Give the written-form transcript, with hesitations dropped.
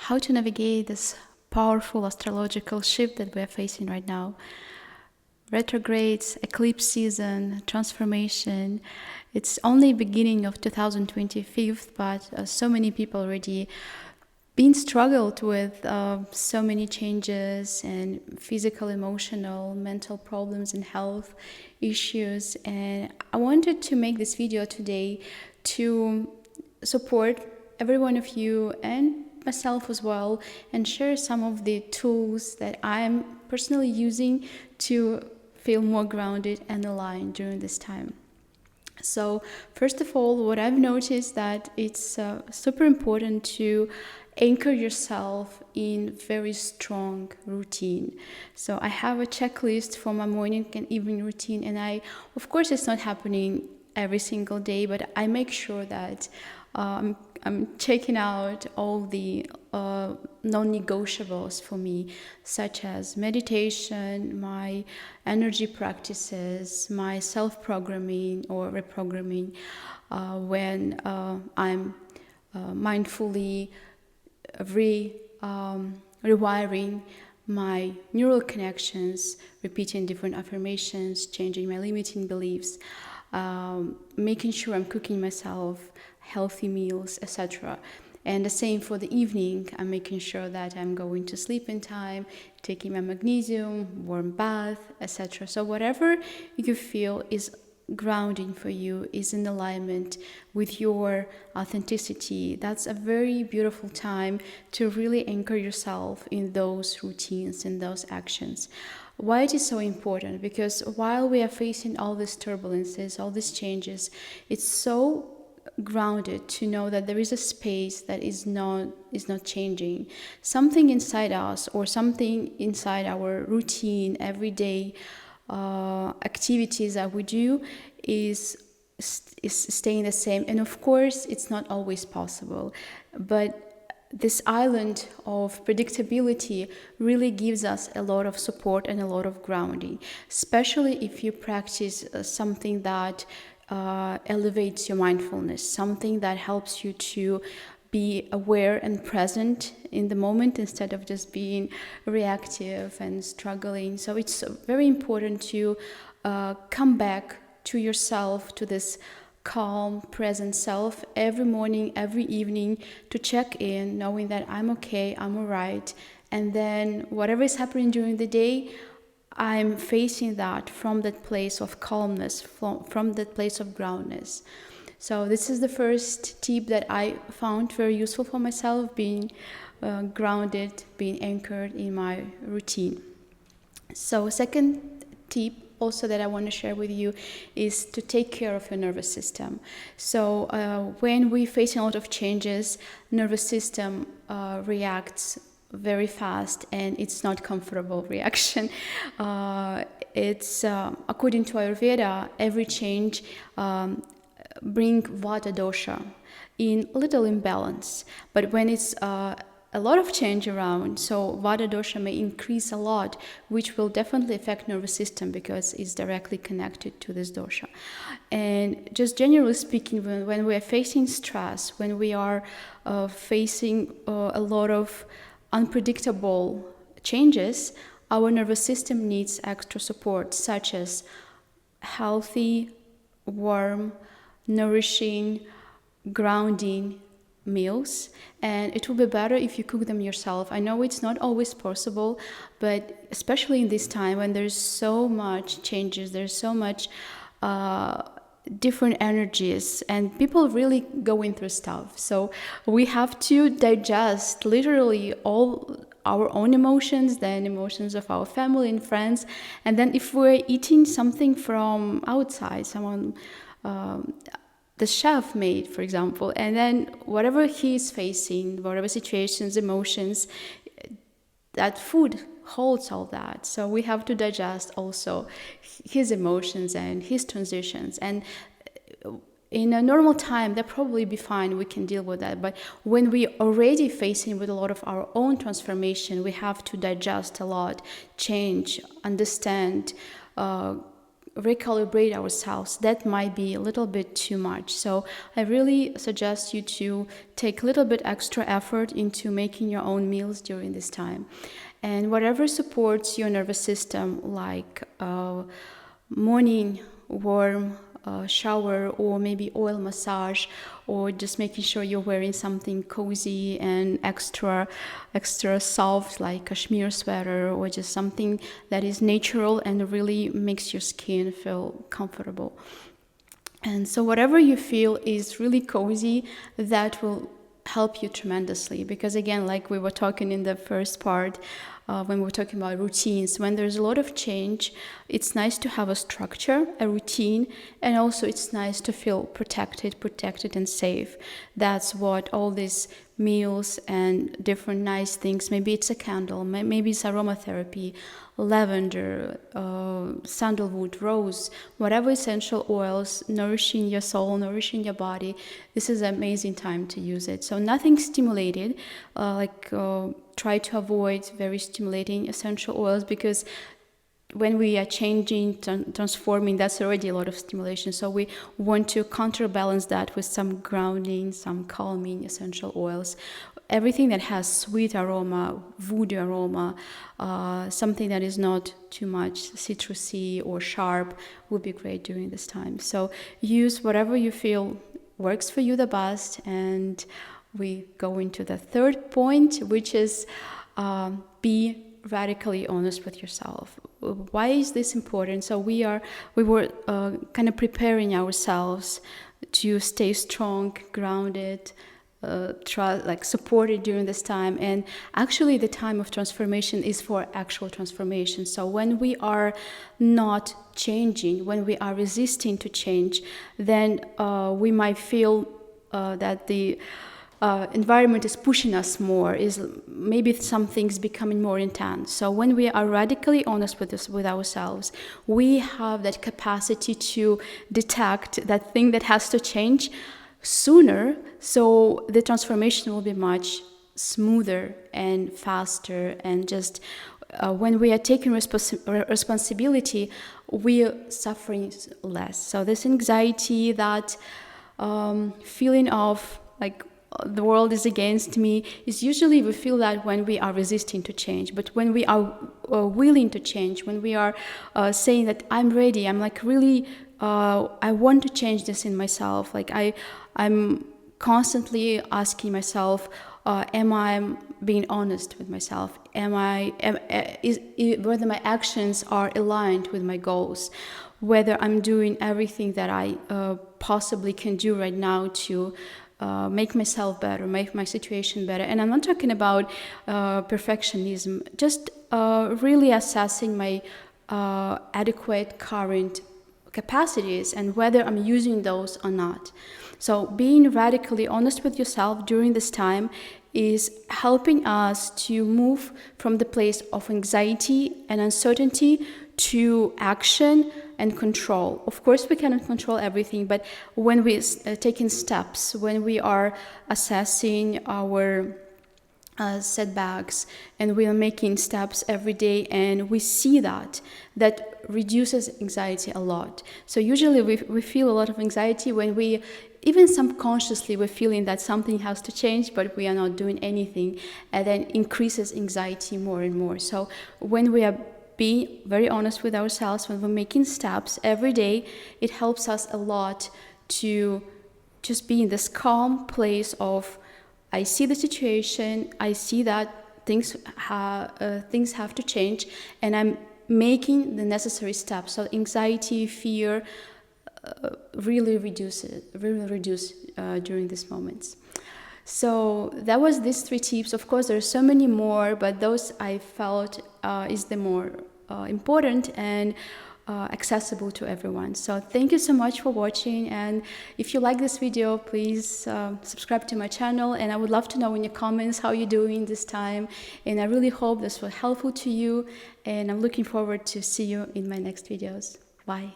how to navigate this powerful astrological shift that we are facing right now. Retrogrades, eclipse season, transformation. It's only beginning of 2025, but so many people already been struggled with so many changes and physical, emotional, mental problems and health issues. And I wanted to make this video today to support every one of you and myself as well, and share some of the tools that I'm personally using to feel more grounded and aligned during this time. So first of all, what I've noticed that it's super important to anchor yourself in very strong routine. So I have a checklist for my morning and evening routine, and of course it's not happening every single day, but I make sure that I'm checking out all the non-negotiables for me, such as meditation, my energy practices, my self-programming or reprogramming, when I'm mindfully rewiring my neural connections, repeating different affirmations, changing my limiting beliefs, making sure I'm cooking myself healthy meals, etc. And the same for the evening. I'm making sure that I'm going to sleep in time, taking my magnesium, warm bath, etc. So whatever you feel is grounding for you, is in alignment with your authenticity, that's a very beautiful time to really anchor yourself in those routines, in those actions. Why it is so important? Because while we are facing all these turbulences, all these changes, it's so grounded to know that there is a space that is not changing. Something inside us, or something inside our routine, everyday activities that we do is staying the same. And of course it's not always possible, but this island of predictability really gives us a lot of support and a lot of grounding, especially if you practice something that elevates your mindfulness, something that helps you to be aware and present in the moment instead of just being reactive and struggling. So it's very important to come back to yourself, to this calm, present self every morning, every evening, to check in, knowing that I'm okay, I'm all right. And then whatever is happening during the day, I'm facing that from that place of calmness, from that place of groundness. So this is the first tip that I found very useful for myself, being grounded, being anchored in my routine. So second tip also that I want to share with you is to take care of your nervous system. So when we face a lot of changes, nervous system reacts very fast, and it's not comfortable reaction. It's according to Ayurveda, every change bring Vata dosha in little imbalance. But when it's a lot of change around, so Vata dosha may increase a lot, which will definitely affect nervous system because it's directly connected to this dosha. And just generally speaking, when we are facing stress, when we are facing a lot of unpredictable changes, our nervous system needs extra support, such as healthy, warm, nourishing, grounding meals. And it will be better if you cook them yourself. I know it's not always possible, but especially in this time when there's so much changes, there's so much different energies, and people really going through stuff. So we have to digest literally all our own emotions, then emotions of our family and friends. And then if we're eating something from outside, someone the chef made, for example, and then whatever he's facing, whatever situations, emotions, that food holds all that. So we have to digest also his emotions and his transitions. And in a normal time, they'll probably be fine, we can deal with that. But when we already facing with a lot of our own transformation, we have to digest a lot, change, understand, recalibrate ourselves, that might be a little bit too much. So I really suggest you to take a little bit extra effort into making your own meals during this time. And whatever supports your nervous system, like morning warm shower, or maybe oil massage, or just making sure you're wearing something cozy and extra soft, like a cashmere sweater, or just something that is natural and really makes your skin feel comfortable. And so whatever you feel is really cozy, that will help you tremendously. Because again, like we were talking in the first part, when we were talking about routines, when there's a lot of change, it's nice to have a structure, a routine, and also it's nice to feel protected and safe. That's what all these meals and different nice things, maybe it's a candle, maybe it's aromatherapy, lavender, sandalwood, rose, whatever essential oils nourishing your soul, nourishing your body, this is an amazing time to use it. So nothing stimulated, try to avoid very stimulating essential oils, because when we are changing, transforming, that's already a lot of stimulation. So we want to counterbalance that with some grounding, some calming essential oils. Everything that has sweet aroma, woody aroma, something that is not too much citrusy or sharp would be great during this time. So use whatever you feel works for you the best. And we go into the third point, which is be radically honest with yourself. Why is this important? So we were kind of preparing ourselves to stay strong, grounded, supported during this time. And actually the time of transformation is for actual transformation. So when we are not changing, when we are resisting to change, then we might feel that the environment is pushing us more, is maybe some things becoming more intense. So when we are radically honest with ourselves, we have that capacity to detect that thing that has to change sooner, so the transformation will be much smoother and faster. And just when we are taking responsibility, we are suffering less. So this anxiety, that feeling of like the world is against me, is usually we feel that when we are resisting to change. But when we are willing to change, when we are saying that I'm ready, I'm like really I want to change this in myself, like I'm constantly asking myself, am I being honest with myself? Whether my actions are aligned with my goals, whether I'm doing everything that I possibly can do right now to make myself better, make my situation better. And I'm not talking about perfectionism, just really assessing my adequate current capacities and whether I'm using those or not. So being radically honest with yourself during this time is helping us to move from the place of anxiety and uncertainty to action and control. Of course, we cannot control everything, but when we're taking steps, when we are assessing our setbacks, and we are making steps every day, and we see that reduces anxiety a lot. So usually we feel a lot of anxiety when we, even subconsciously, we're feeling that something has to change, but we are not doing anything, and then increases anxiety more and more. So when we are being very honest with ourselves, when we're making steps every day, it helps us a lot to just be in this calm place of, I see the situation, I see that things have to change, and I'm making the necessary steps. So anxiety, fear really reduce during these moments. So that was these 3 tips. Of course, there are so many more, but those I felt is the more important and accessible to everyone. So thank you so much for watching, and if you like this video, please subscribe to my channel, and I would love to know in your comments how you're doing this time, and I really hope this was helpful to you, and I'm looking forward to see you in my next videos. Bye.